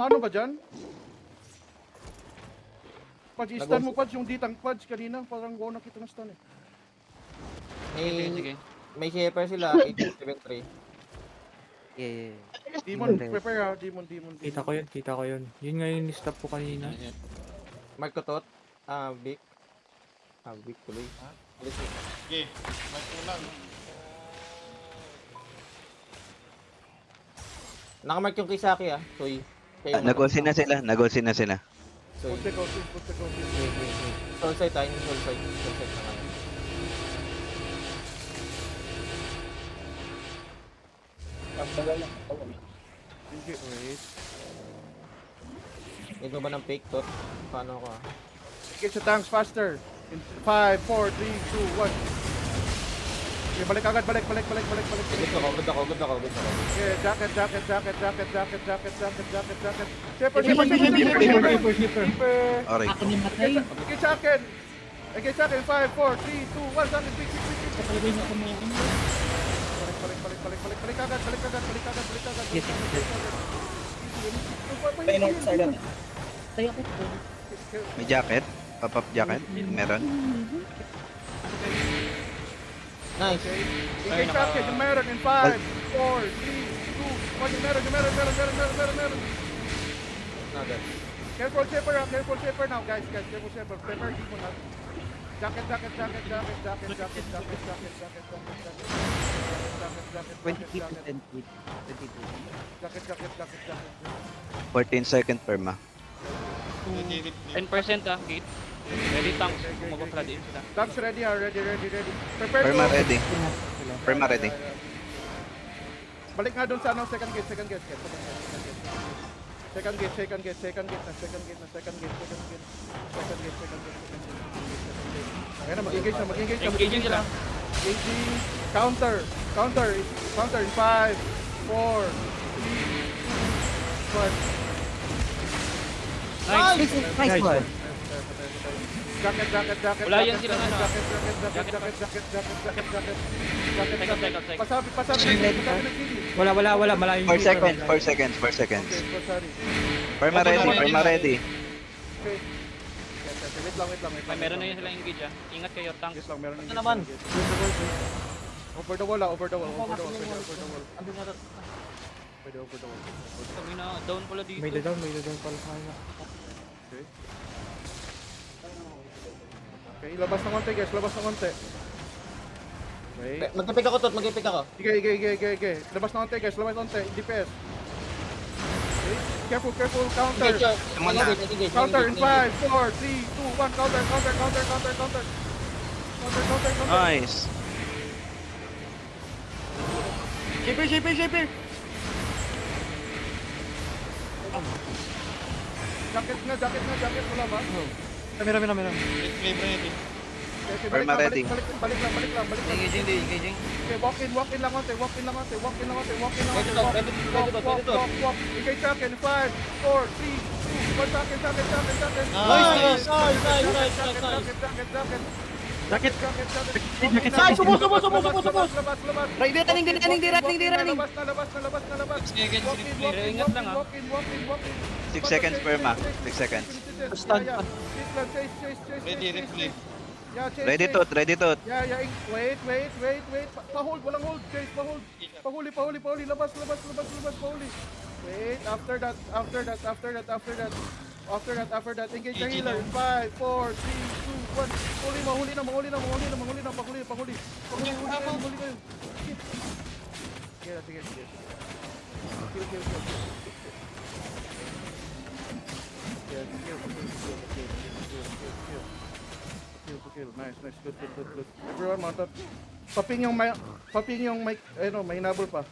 Ano ba dyan? Pudge, i-stun mo Pudge yung ditang Pudge kanina. Parang go na kita ng stun eh. Sige. May shaper sila, 873. Yeah. Demon, prepare ha. Demon. Kita ko yun. Yun nga yung ni-stop ko kanina. Mark ko tot. Vic. Vic tuloy. Sige, mark mo lang. Nakamark yung Kisaki Soy. Nag-ulsin na sila. Soy. Put the coaches. Soul side tayo. Soul side na kami. Hindi, wait. Need mo ba ng fake tot? Paano ako Get your tanks faster. In 5, 4, 3, 2, 1. Okay, balik agad, balik. Good ako. Okay, jacket. Shepard. Aray ko. Get jacket. Okay, jacket. 5, 4, 3, 2, 1. Jacket, quick. Balik agad. Yes. Tayo ko po. May jacket? Pop-up jacket? Meron? Nice. Okay, jacket. Yung meron in 5, 4, 3, 2, 1. Yung meron. Nugget. Careful shaper now, guys. Careful shaper. Prepare mo na. Jacket. 23% with 22. Jacket. 14 second perma. 10% Kate. Ready tanks. Mag-flood in sila. Tanks ready. Prepare Perma to. ready. Perma ready. Balik nga doon sa second gate. Second gate. Ayan na, mag-engage na. Engaging sila. Engaging. Counter in 5, 4, 3, 2, 1. Nice. Nice one. Jacket. Wala yan silang ano. Jacket. Pasabi ng CD. Wala. Malayo 4 seconds. Okay, sorry. Perma ready. Okay. Wait lang. May meron na yun silang engage Ingat kayo tanks. Yes lang, meron Ito naman. Over the wall. Pwede over the wall. Sabi na down pala dito. May down pala sa kanya. Okay, labas ng konti guys, Okay. Magpipick ako tot. Sige. Labas ng konti guys, DPS. Okay. Careful, counter. Counter in 5, 4, 3, 2, 1, counter. Nice. Shaper! Jacket, wala ba? Meron. Flame ready. Okay, Perma ready. Balik lang. Engaging. Okay, walk in lang konti. Walk. Okay, jacket, 5, 4, 3, 2, 1, jacket. Nice. Jacket. Nice, Labas. Running. Labas. 6 seconds. Pero ingat lang Walk in. 6 seconds perma. 6 seconds. Chase. Ready, replay. Yeah, chase. Ready tot. Yeah. Wait. Pa-hold, walang hold. Chase, pa-hold. Pahuli. Labas, pahuli. Wait, after that, engage the healer. 5, 4, 3, 2, 1. Mahuli na. Pahuli kayo. Sige. Kill. Nice. Good. Everyone, mount up. Paping yung mic, may hinabol pa.